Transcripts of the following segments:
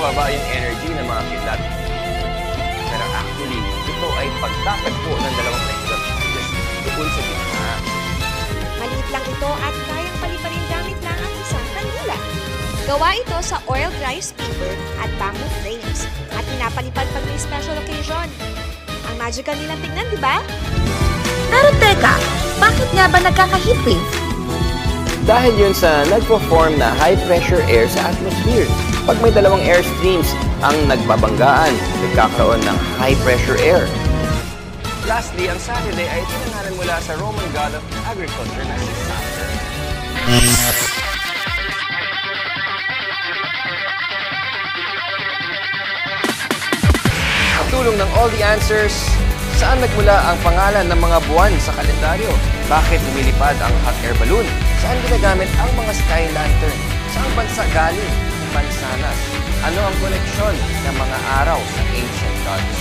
mababa yung energy ng mga kidlat. Pero actually, ito ay pagtatagpo ng dalawang electron charges doon sa gitna. Maliit lang ito at kayang paliparin gamit lang ang isang kandila. Gawa ito sa oil rice paper at bamboo frames at pinapalipad pag may special occasion. Ang magical nilang tingnan, di ba? Pero teka, bakit nga ba nagkaka-heatwave? Dahil yun sa nagpo-form na high-pressure air sa atmosphere. Pag may dalawang air streams ang nagbabanggaan, nagkakaroon ng high-pressure air. Lastly, ang Saturday ay tinangalan mula sa Roman god of agriculture na si Saturn. Sa tulong ng all the answers, saan nagmula ang pangalan ng mga buwan sa kalendaryo? Bakit lumilipad ang hot air balloon? Saan ginagamit ang mga sky lantern? Saang bansa galing ang mansanas? Ano ang koneksyon ng mga araw sa ancient gods?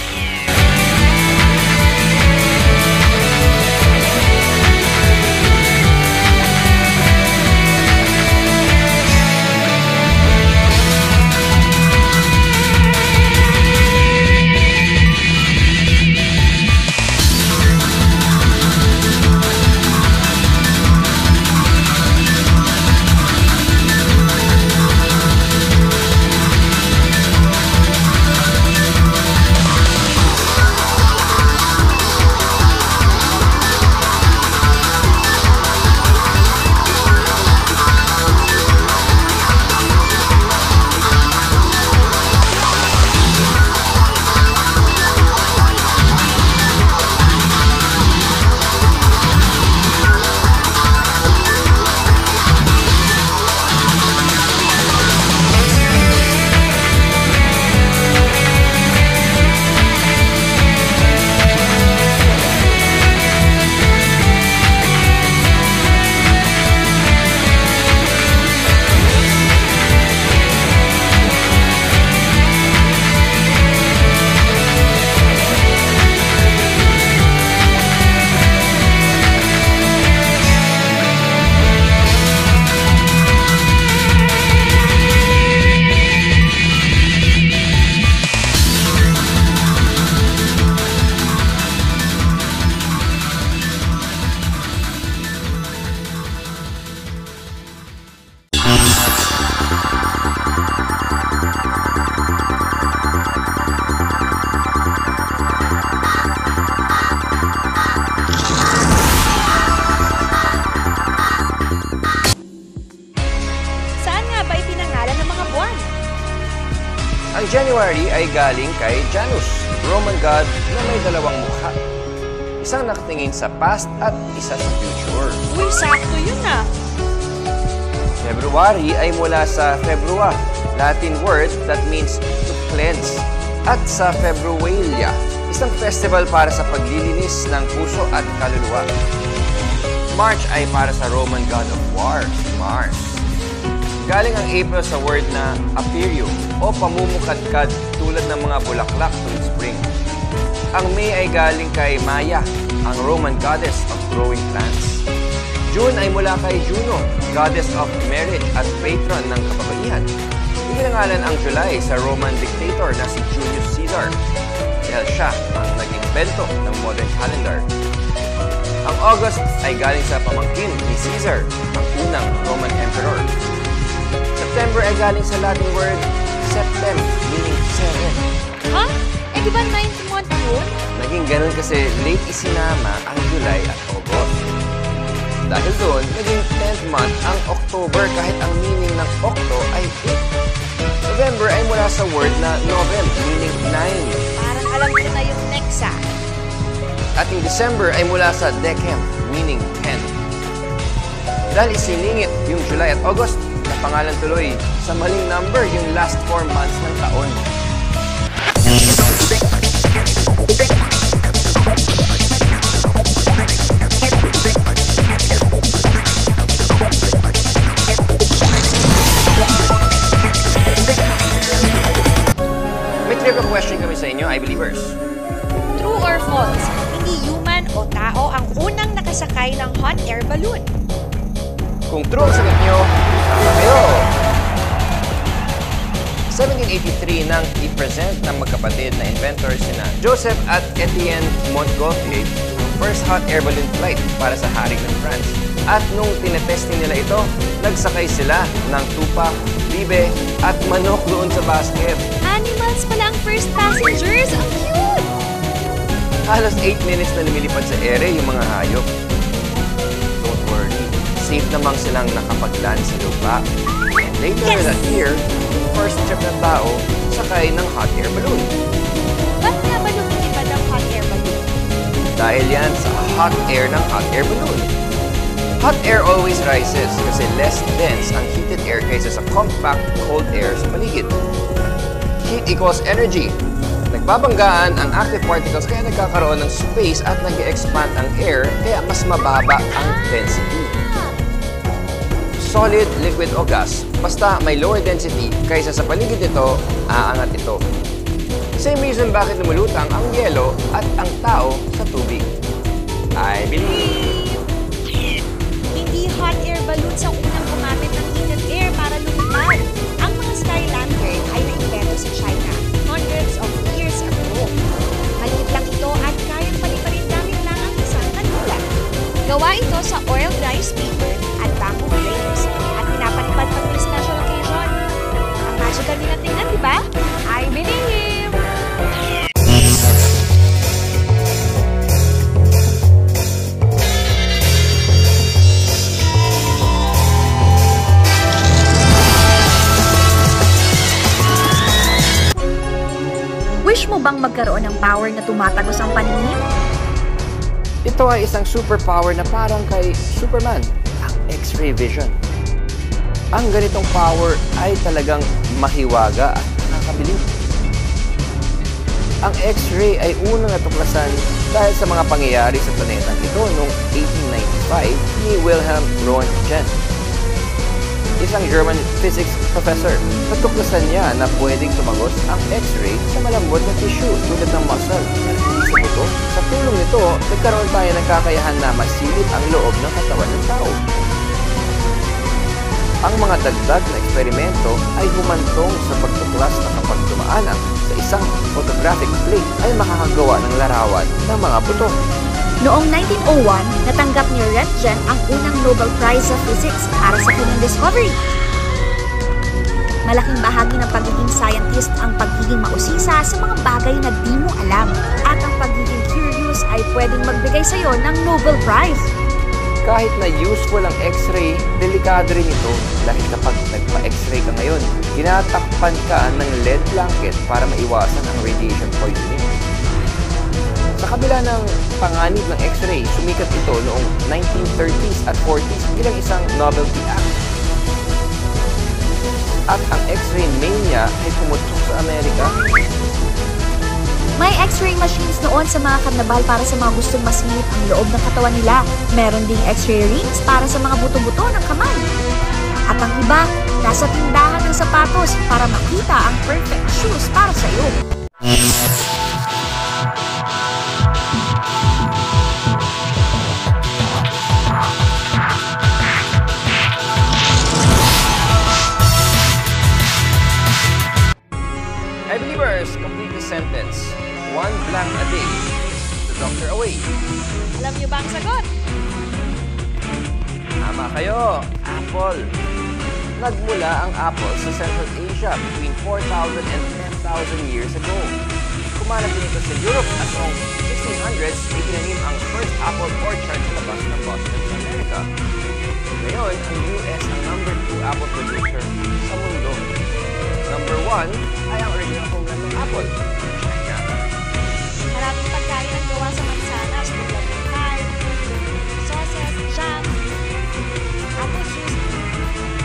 Ang January ay galing kay Janus, Roman god na may dalawang mukha. Isang nakatingin sa past at isa sa future. Uy, sakto yun ah. February ay mula sa februa, Latin word that means to cleanse. At sa Februalia, isang festival para sa paglilinis ng puso at kaluluwa. March ay para sa Roman god of war, Mars. Galing ang April sa word na aperio o pamumukadkad tulad ng mga bulaklak tuwing spring. Ang May ay galing kay Maya, ang Roman goddess of growing plants. June ay mula kay Juno, goddess of marriage at patron ng kababaihan. Ipinangalan ang July sa Roman dictator na si Julius Caesar dahil siya ang nag-imbento ng modern calendar. Ang August ay galing sa pamangkin ni Caesar, ang unang Roman emperor. September ay galing sa Latin word septem, meaning 7. Ha? Eh di ba 9th month yun? Naging ganun kasi late isinama ang July at August. Dahil doon, naging 10th month ang October kahit ang meaning ng Octo ay 8. November ay mula sa word na novem, meaning 9. Parang alam ko na yung next ah. At yung December ay mula sa decem, meaning 10. Dahil isiningit yung July at August, pangalan tuloy sa maling number yung last 4 months ng taon. May trivia question kami sa inyo, I believers. True or false? Hindi human o tao ang unang nakasakay ng hot air balloon. Kung true ang sagot nyo, tama kayo. 1783 nang i-present ng magkapatid na inventors sina Joseph at Etienne Montgolfier ang first hot air balloon flight para sa Haring ng France. At nung tinetesting nila ito, nagsakay sila ng tupa, bibe at manok doon sa basket. Animals pala ang first passengers! Ang cute! Halos 8 minutes na lumilipad sa ere yung mga hayop. Don't worry, safe namang silang nakapag-land sa lupa. And later that year, yung first trip na tao sakay ng hot air balloon. Ba't nga ba lumilipad ang hot air balloon? Dahil yan sa hot air ng hot air balloon. Hot air always rises kasi less dense ang heated air kaysa sa compact cold air sa paligid. Heat equals energy. Nagbabanggaan ang active particles kaya nagkakaroon ng space at nag-expand ang air kaya mas mababa ang density. Solid, liquid o gas, basta may lower density kaysa sa paligid nito, aangat ito. Same reason bakit lumulutang ang yelo at ang tao sa tubig. I believe! Hindi hot air balloons ang unang gumamit ng heated air para lumipad. Ang mga Skylander ay naimbento sa China hundreds of years ago. Maliit lang ito at kayang paliparin gamit lang ang isang kanila. Gawa ito sa oil rice paper at bamboo frames at pinapalipad pag may special occasion. Ang magical nila tingnan, di ba? I believe! Wish mo bang magkaroon ng power na tumatagos ang paningin? Ito ay isang superpower na parang kay Superman, ang X-ray vision. Ang ganitong power ay talagang mahiwaga at nakakabilib. Ang X-ray ay unang natuklasan dahil sa mga pangyayari sa planetang ito noong 1895 ni Wilhelm Röntgen, isang German physics professor. Natuklasan niya na pwedeng tumagos ang X-ray sa malambot na tissue tulad ng muscle na hindi sa buto. Sa tulong nito, nagkaroon tayo ng kakayahan na masilip ang loob ng katawan ng tao. Ang mga dagdag na eksperimento ay humantong sa pagtuklas na kapag dumaan sa isang photographic plate ay makakagawa ng larawan ng mga buto. Noong 1901, natanggap ni Röntgen ang unang Nobel Prize sa Physics para sa kanyang discovery. Malaking bahagi ng pagiging scientist ang pagiging mausisa sa mga bagay na di mo alam. At ang pagiging curious ay pwedeng magbigay sa'yo ng Nobel Prize. Kahit na useful ang X-ray, delikado rin ito dahil kapag nagpa-X-ray ka ngayon, tinatakpan ka ng lead blanket para maiwasan ang radiation poisoning. Sa kabila ng panganib ng X-ray, sumikat ito noong 1930s at 40s bilang isang novelty act. At ang X-ray mania ay tumutok sa Amerika. May X-ray machines noon sa mga karnabal para sa mga gustong masilip ang loob ng katawan nila. Meron ding X-ray rings para sa mga buto-buto ng kamay. At ang iba, nasa tindahan ng sapatos para makita ang perfect shoes para sa iyo. Hey believers, complete the sentence. One blank a day keeps the doctor away. Alam niyo ba ang sagot? Tama kayo, apple. Nagmula ang apple sa Central Asia between 4,000 and 10,000 years ago. Kumalat din ito sa Europe at noong 1600s, itinanim ang first apple orchard sa labas ng Boston sa Amerika. Ngayon, ang US ang number 2 apple producer sa mundo. Number 1 ay ang original homeland ng apple, China. Maraming pagkain ang gawa sa mansanas tulad ng pie, sauces, jam, apple juice,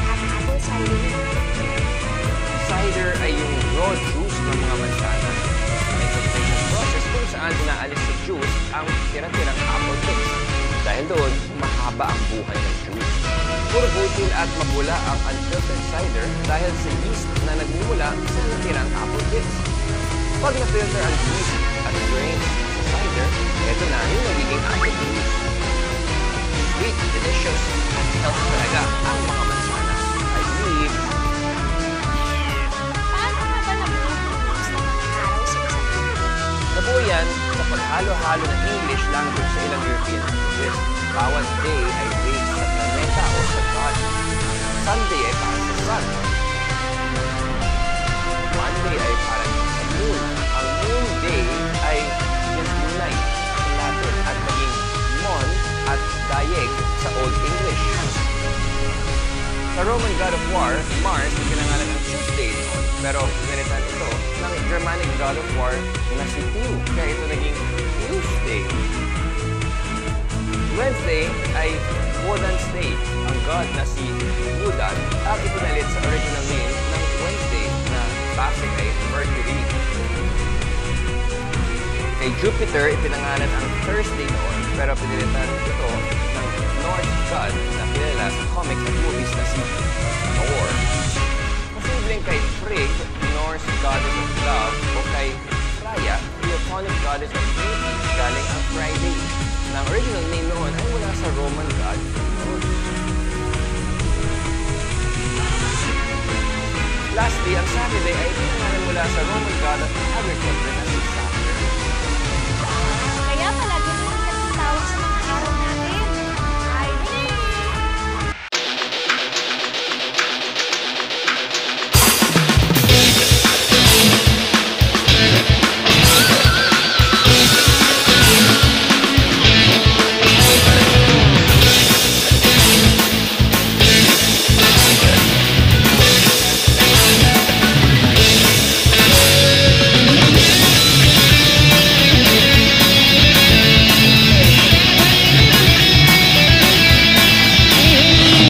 at apple cider. Cider ay yung raw juice ng mga mansanas. May filtration process kung saan inaalis sa juice ang tira-tirang apple chips. Dahil doon, mahaba ang buhay ng juice. Puro butil at mabula ang unfiltered cider dahil sa yeast na nagmumula sa natirang apple chips. Pag na-filter ang juice at grains sa cider, ito na yung nagiging apple juice. Sweet, delicious, at healthy talaga ang mga mansanas. I believe. Paano yan sa paghalo-halo ng English language sa ilang European languages. Bawat day ay based sa planeta o sa god. Sunday ay para sa sun. Monday ay para sa moon. Ang moon day ay just night sa Latin at naging mon at daeg sa Old English. Sa Roman god of war, Mars, pinangalan ng Tuesday noon, pero pinalitan ito ng Germanic god of war na si Thew, kaya ito naging Tuesday. Wednesday ay Wodan's Day, ang god na si Wodan, at ipinalit sa original name ng Wednesday na base kay Mercury. Kay Jupiter, ipinangalan ang Thursday noon, pero pinalitan ito ng Norse god na kilala sa comics at movies na si Thor. Posibleng kay Frigg, Norse goddess of love, o kay Freya, Teutonic goddess of beauty, galing ang Friday, na ang original name noon ay mula sa Roman god Rus. Lastly, ang Saturday ay pinangalan mula sa Roman god of agriculture na si